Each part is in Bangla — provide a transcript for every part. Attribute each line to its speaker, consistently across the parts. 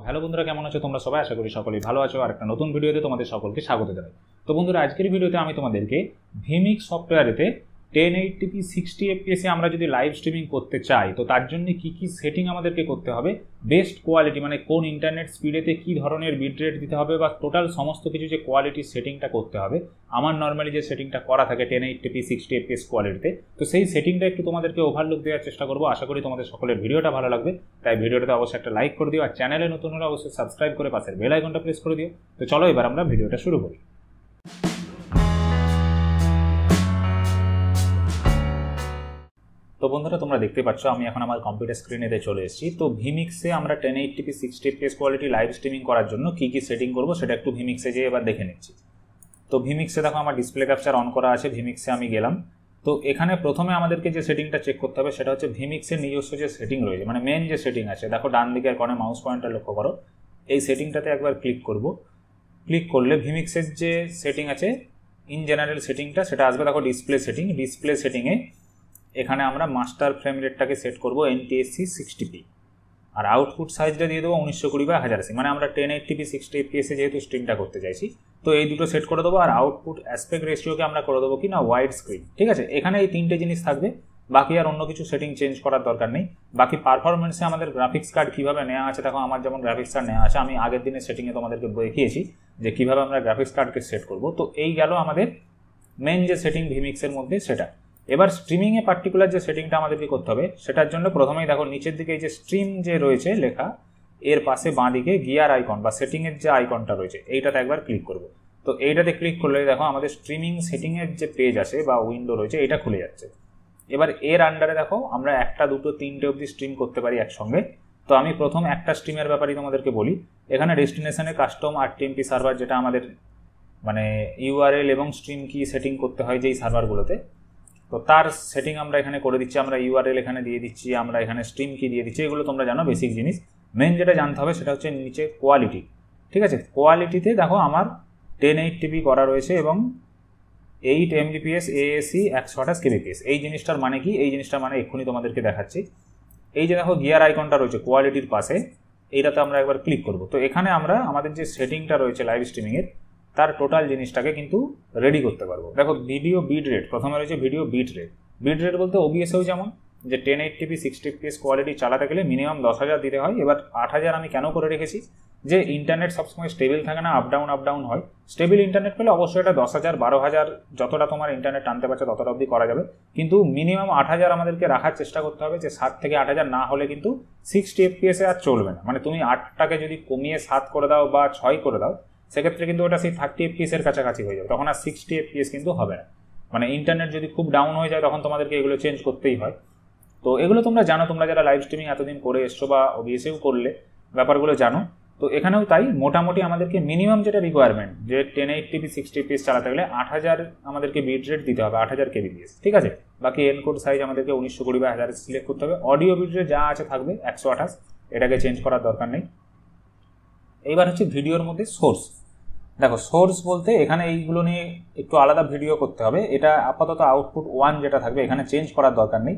Speaker 1: হ্যালো বন্ধুরা, কেমন আছো তোমরা সবাই? আশা করি সকলেই ভালো আছো। আর একটা নতুন ভিডিওতে তোমাদের সকলকে স্বাগত জানাই। তো বন্ধুরা, আজকের ভিডিওতে আমি তোমাদেরকে ভিমিক্স সফটওয়্যারেতে 1080p 60 fps এ আমরা যদি লাইভ স্ট্রিমিং করতে চাই তো তার জন্য কি কি সেটিং আমাদেরকে করতে হবে, বেস্ট কোয়ালিটি মানে কোন ইন্টারনেট স্পিডেতে কি ধরনের বিট রেট দিতে হবে বা টোটাল সমস্ত কিছু যে কোয়ালিটির সেটিংটা করতে হবে। আমার নর্মালি যে সেটিংটা করা থাকে 1080p 60 fps কোয়ালিটিতে, তো সেই সেটিংটা একটু তোমাদেরকে ওভারলুক দেওয়ার চেষ্টা করবো। আশা করি তোমাদের সকলের ভিডিওটা ভালো লাগবে, তাই ভিডিওটাতে অবশ্যই একটা লাইক করে দিও, আর চ্যানেলে নতুন হলে অবশ্যই সাবস্ক্রাইব করে পাশের বেল আইকনটা প্রেস করে দিও। তো চলো এবার আমরা ভিডিওটা শুরু করি। তো বন্ধুরা, তোমরা দেখতে পাচ্ছ আমি এখন আমার কম্পিউটার স্ক্রিনেতে চলে এসেছি। তো ভিমিক্সে আমরা 1080p 60 fps quality live streaming করার জন্য কি কি সেটিং করব সেটা একটু ভিমিক্সে যেয়ে এবার দেখে নিচ্ছি। তো ভিমিক্সে দেখো আমার ডিসপ্লে ক্যাপচার অন করা আছে, ভিমিক্সে আমি গেলাম। তো এখানে প্রথমে আমাদেরকে যে সেটিংটা চেক করতে হবে সেটা হচ্ছে ভিমিক্সের নিজস্ব যে সেটিং রয়েছে, মানে মেন যে সেটিং আছে। দেখো ডান দিকের কোণে মাউস পয়েন্টটা লক্ষ্য করো, এই সেটিংটাতে একবার ক্লিক করব। ক্লিক করলে ভিমিক্সের যে সেটিং আছে ইন জেনারেল সেটিংটা সেটা আসবে। দেখো ডিসপ্লে সেটিং, ডিসপ্লে সেটিংয়ে এখানে আমরা মাস্টার ফ্রেম রেটটাকে সেট করব NTSC 60p, আর আউটপুট সাইজটা দিয়ে দেবো 1920x1080, মানে আমরা 1080p 60 fps এ যেহেতু স্ট্রিমটা করতে চাইছি তো এই দুটো সেট করে দেবো। আর আউটপুট অ্যাসপেক্ট রেশিওকে আমরা করে দেবো কি না ওয়াইড স্ক্রিন। ঠিক আছে, এখানে এই তিনটে জিনিস থাকবে, বাকি আর অন্য কিছু সেটিং চেঞ্জ করার দরকার নেই। বাকি পারফরমেন্সে আমাদের গ্রাফিক্স কার্ড কীভাবে নেওয়া আছে, দেখো আমার যেমন গ্রাফিক্স কার্ড নেওয়া আছে, আমি আগের দিনের সেটিংয়ে তোমাদেরকে দেখিয়েছি যে কীভাবে আমরা গ্রাফিক্স কার্ডকে সেট করব। তো এই গেল আমাদের মেন যে সেটিং ভিমিক্সের মধ্যে সেটা। এবার স্ট্রিমিংয়ে পার্টিকুলার যে সেটিংটা আমাদেরকে করতে হবে সেটার জন্য প্রথমেই দেখো নিচের দিকে এই যে স্ট্রিম যে রয়েছে লেখা, এর পাশে বাঁ দিকে গিয়ার আইকন বা সেটিংয়ের যে আইকনটা রয়েছে এইটাতে একবার ক্লিক করব। তো এইটাতে ক্লিক করলে দেখো আমাদের স্ট্রিমিং সেটিংয়ের যে পেজ আছে বা উইন্ডো রয়েছে এটা খুলে যাচ্ছে। এবার এর আন্ডারে দেখো আমরা একটা দুটো তিনটে অবধি স্ট্রিম করতে পারি একসঙ্গে। তো আমি প্রথম একটা স্ট্রিমের ব্যাপারেই তোমাদেরকে বলি। এখানে ডেস্টিনেশনে কাস্টম RTMP সার্ভার, যেটা আমাদের মানে URL এবং স্ট্রিম কি সেটিং করতে হয় যেই সার্ভারগুলোতে, তো তার সেটিং আমরা এখানে করে দিচ্ছি। আমরা URL এখানে দিয়ে দিচ্ছি, আমরা এখানে স্ট্রিম কি দিয়ে দিচ্ছি, এগুলো তোমরা জানো বেসিক জিনিস। মেন যেটা জানতে হবে সেটা হচ্ছে নিচে কোয়ালিটি। ঠিক আছে, কোয়ালিটিতে দেখো আমার 1080p করা রয়েছে এবং 8 Mbps AAC 128 kbps। এই জিনিসটার মানে কি, এই জিনিসটার মানে এক্ষুনি তোমাদেরকে দেখাচ্ছি। এই যে দেখো গিয়ার আইকনটা রয়েছে কোয়ালিটির পাশে, এইটাতে আমরা একবার ক্লিক করব। তো এখানে আমরা আমাদের যে সেটিংটা রয়েছে লাইভ স্ট্রিমিংয়ের তার টোটাল জিনিসটাকে কিন্তু রেডি করতে পারবো। দেখো ভিডিও বিট রেট প্রথমে রয়েছে, video bit rate. Bit rate বলতে OBS-এও যেমন যে 1080p 60 fps কোয়ালিটি চালাতে গেলে মিনিমাম 10,000 দিতে হয়। এবার 8,000 আমি কেন করে রেখেছি, যে ইন্টারনেট সবসময় স্টেবল থাকে না, আপ ডাউন হয়। স্টেবল ইন্টারনেট পেলে অবশ্যই এটা 10,000 12,000 যতটা তোমার ইন্টারনেট টানতে পারছে ততটা অবধি করা যাবে, কিন্তু মিনিমাম 8,000 আমাদেরকে রাখার চেষ্টা করতে হবে। যে 7 থেকে 8,000 না হলে কিন্তু 60 fps-এ আর চলবে না। মানে তুমি 8টাকে যদি কমিয়ে 7 করে দাও বা 6 করে দাও সেক্ষেত্রে কিন্তু ওটা সেই 30 fps-এর কাছাকাছি হয়ে যাবে, তখন আর 60 fps কিন্তু হবে না। মানে ইন্টারনেট যদি খুব ডাউন হয়ে যায় তখন তোমাদেরকে এগুলো চেঞ্জ করতেই হয়। তো এগুলো তোমরা জানো, তোমরা যারা লাইভ স্ট্রিমিং এতদিন করে এসছো বা OBS-এও করলে ব্যাপারগুলো জানো। তো এখানেও তাই, মোটামুটি আমাদেরকে মিনিমাম যেটা রিকোয়ারমেন্ট যে 1080p 60 fps চালাতে গেলে 8,000 আমাদেরকে বিট রেট দিতে হবে, 8,000 kbps। ঠিক আছে, বাকি এনকোড সাইজ আমাদেরকে 1920x1080 সিলেক্ট করতে হবে। অডিও বিট রেট যা আছে থাকবে 128, এটাকে চেঞ্জ করার দরকার নেই। এইবার হচ্ছে ভিডিওর মধ্যে সোর্স। দেখো সোর্স বলতে এখানে এইগুলো নিয়ে একটু আলাদা ভিডিও করতে হবে। এটা আপাতত আউটপুট 1 যেটা থাকবে এখানে চেঞ্জ করার দরকার নেই।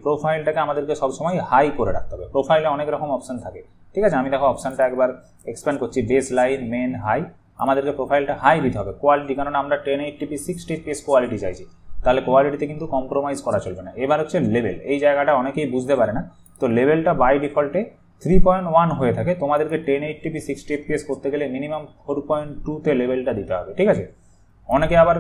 Speaker 1: প্রোফাইলটাকে আমাদেরকে সবসময় হাই করে রাখতে হবে। প্রোফাইলে অনেক রকম অপশান থাকে। ঠিক আছে, আমি দেখো অপশানটা একবার এক্সপ্যান্ড করছি, বেস লাইন, মেন, হাই। আমাদেরকে প্রোফাইলটা হাই দিতে হবে। কোয়ালিটি, কারণ আমরা 1080p 60 fps কোয়ালিটি চাইছি, তাহলে কোয়ালিটিতে কিন্তু কম্প্রোমাইজ করা চলবে না। এবার হচ্ছে লেভেল, এই জায়গাটা অনেকেই বুঝতে পারে না। তো লেভেলটা বাই ডিফল্টে 3.1 হয়ে থাকে। তোমাদেরকে 1080p 60 fps করতে গেলে মিনিমাম 4.2-তে লেভেলটা দিতে হবে। ঠিক আছে, অনেকে আবার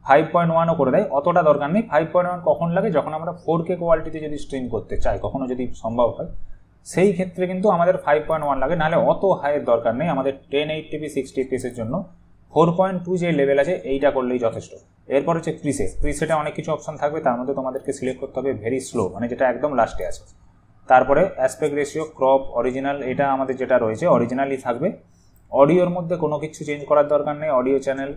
Speaker 1: 5.1ও করে দেয়, অতটা দরকার নেই। 5.1 কখন লাগে, যখন আমরা 4K কোয়ালিটিতে যদি স্ট্রিম করতে চাই, কখনো যদি সম্ভব হয়, সেই ক্ষেত্রে কিন্তু আমাদের 5.1 লাগে, নাহলে অত হাইয়ের দরকার নেই। আমাদের 1080p 60 fps-এর জন্য 4.2 যে লেভেল আছে এইটা করলেই যথেষ্ট। এরপর হচ্ছে প্রিসেটে অনেক কিছু অপশান থাকবে, তার মধ্যে তোমাদেরকে সিলেক্ট করতে হবে ভেরি স্লো, মানে যেটা একদম লাস্টে আছে। তারপরে অ্যাসপেক্ট রেশিও, ক্রপ, অরিজিনাল, এটা আমাদের যেটা রয়েছে অরিজিনালই থাকবে। অডিওর মধ্যে কোনো কিছু চেঞ্জ করার দরকার নেই, অডিও চ্যানেল।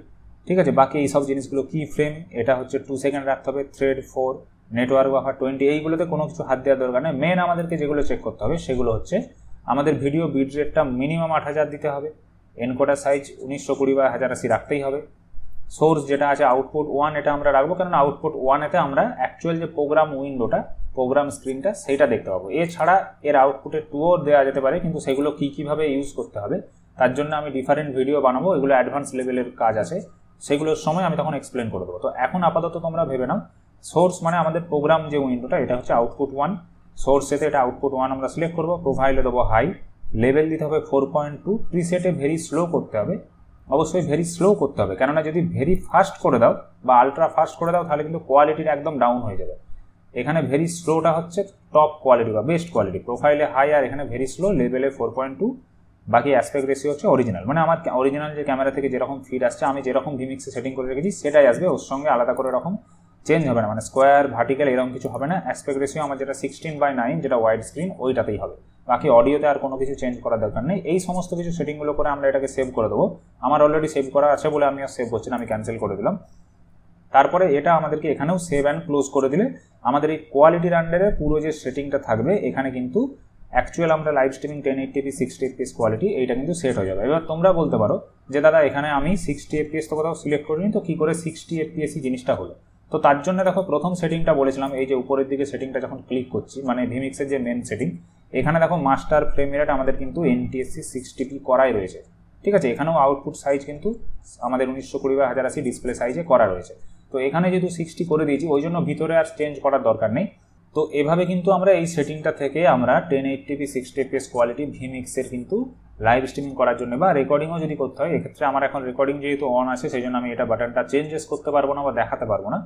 Speaker 1: ঠিক আছে, বাকি এই সব জিনিসগুলো কি ফ্রেম, এটা হচ্ছে 2 সেকেন্ড রাখতে হবে। থ্রেড 4, নেটওয়ার্ক বাফার 20, এইগুলোতে কোনো কিছু হাত দেওয়ার দরকার নেই। মেন আমাদেরকে যেগুলো চেক করতে হবে সেগুলো হচ্ছে আমাদের ভিডিও বিট রেটটা মিনিমাম 8,000 দিতে হবে। এনকোডার সাইজ 1920x1080 রাখতেই হবে। সোর্স যেটা আছে আউটপুট 1 এটা আমরা রাখবো, কারণ আউটপুট 1 এতে আমরা অ্যাকচুয়াল যে প্রোগ্রাম উইন্ডোটা, প্রোগ্রাম স্ক্রিনটা সেইটা দেখতে পাবো। এছাড়া এর আউটপুটে 2ও দেওয়া যেতে পারে, কিন্তু সেগুলো কীভাবে ইউজ করতে হবে তার জন্য আমি ডিফারেন্ট ভিডিও বানাবো, এগুলো অ্যাডভান্স লেভেলের কাজ আছে, সেগুলোর সময় আমি তখন এক্সপ্লেন করে দেবো। তো এখন আপাতত তোমরা ভেবে নাও সোর্স মানে আমাদের প্রোগ্রাম যে উইন্ডোটা এটা হচ্ছে আউটপুট 1, সোর্সেতে এটা আউটপুট 1 আমরা সিলেক্ট করবো, প্রোফাইলে দেবো হাই, লেভেল দিতে হবে 4.2, প্রিসেটে ভেরি স্লো করতে হবে, অবশ্যই ভেরি স্লো করতে হবে, কেননা যদি ভেরি ফাস্ট করে দাও বা আলট্রা ফাস্ট করে দাও তাহলে কিন্তু কোয়ালিটিটা একদম ডাউন হয়ে যাবে। এখানে ভেরি স্লোটা হচ্ছে টপ কোয়ালিটি বা বেস্ট কোয়ালিটি, প্রোফাইলে হাই আর এখানে ভেরি স্লো, লেভেলে 4.2, বাকি অ্যাসপেক্ট রেশিও হচ্ছে অরিজিনাল, মানে আমার অরিজিনাল যে ক্যামেরা থেকে যেরকম ফিড আসছে আমি যেরকম ভিমিক্সে সেটিং করে রেখেছি সেটাই আসবে, ওর সঙ্গে আলাদা করে এরকম চেঞ্জ হবে না, মানে স্কোয়ার ভার্টিক্যাল এরকম কিছু হবে না। অ্যাসপেক্ট রেশিও আমার যেটা 16:9 যেটা ওয়াইড স্ক্রিন ওইটাতেই হবে, বাকি অডিওতে আর কোনো কিছু চেঞ্জ করার দরকার নেই। এই সমস্ত কিছু সেটিংগুলো করে আমরা এটাকে সেভ করে দেবো। আমার অলরেডি সেভ করা আছে বলে আমি আর সেভ করছি না, আমি ক্যান্সেল করে দিলাম। তারপরে এটা আমাদেরকে এখানেও সেভ অ্যান্ড ক্লোজ করে দিলে আমাদের এই কোয়ালিটির আন্ডারে পুরো যে সেটিংটা থাকবে এখানে কিন্তু অ্যাকচুয়াল আমরা live streaming 1080p 60 fps quality এইটা কিন্তু সেট হয়ে যাবে। এবার তোমরা বলতে পারো যে দাদা এখানে আমি 60 fps তো কোথাও সিলেক্ট করিনি, তো কী করে 60 fps জিনিসটা হলো? তো তার জন্য দেখো প্রথম সেটিংটা বলেছিলাম, এই যে উপরের দিকে সেটিংটা যখন ক্লিক করছি, মানে ভিমিক্সের যে মেন সেটিং, এখানে দেখো মাস্টার ফ্রেম রেট আমাদের কিন্তু NTSC 60p করাই রয়েছে, ঠিক আছে। এখানেও আউটপুট সাইজ কিন্তু আমাদের 1920x1080 ডিসপ্লে সাইজে করা রয়েছে। তো এখানে যেহেতু 60 করে দিয়েছি ওই জন্য ভিতরে আর চেঞ্জ করার দরকার নেই। তো এভাবে কিন্তু আমরা এই সেটিংটা থেকে আমরা 1080p 60 fps কোয়ালিটি ভিমিক্সের কিন্তু লাইভ স্ট্রিমিং করার জন্য বা রেকর্ডিংও যদি করতে হয়, এক্ষেত্রে আমার এখন রেকর্ডিং যেহেতু অন আছে সেই জন্য আমি এটা বাটনটা চেঞ্জেস করতে পারবো না বা দেখাতে পারবো না।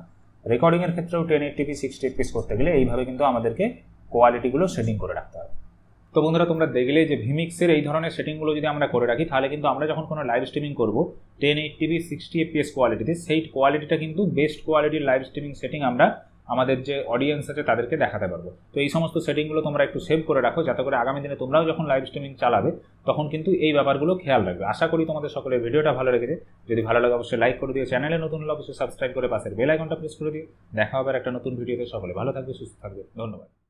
Speaker 1: রেকর্ডিংয়ের ক্ষেত্রেও 1080p 60 fps করতে গেলে এইভাবে কিন্তু আমাদেরকে কোয়ালিটিগুলো সেটিং করে রাখতে হবে। তো বন্ধুরা তোমরা দেখলে যে ভিমিক্সের এই ধরনের সেটিংগুলো যদি আমরা করে রাখি তাহলে কিন্তু আমরা যখন কোনো লাইভ স্ট্রিমিং করবো 1080p 60 fps কোয়ালিটিতে, সেই কোয়ালিটিটা কিন্তু বেস্ট কোয়ালিটির লাইভ স্ট্রিমিং সেটিং আমরা আমাদের যে অডিয়েন্স আছে তাদেরকে দেখাতে পারবো। তো এই সমস্ত সেটিংগুলো তোমরা একটু সেভ করে রাখো, যাতে করে আগামী দিনে তোমরাও যখন লাইভ স্ট্রিমিং চালাবে তখন কিন্তু এই ব্যাপারগুলো খেয়াল রাখবে। আশা করি তোমাদের সকলের ভিডিওটা ভালো লেগেছে। যদি ভালো লাগে অবশ্যই লাইক করে দিও, চ্যানেলে নতুন হলে অবশ্যই সাবস্ক্রাইব করে পাশের বেল আইকনটা প্রেস করে দিও। দেখা হবে একটা নতুন ভিডিওতে। সকলে ভালো থাকবে, সুস্থ থাকবে, ধন্যবাদ।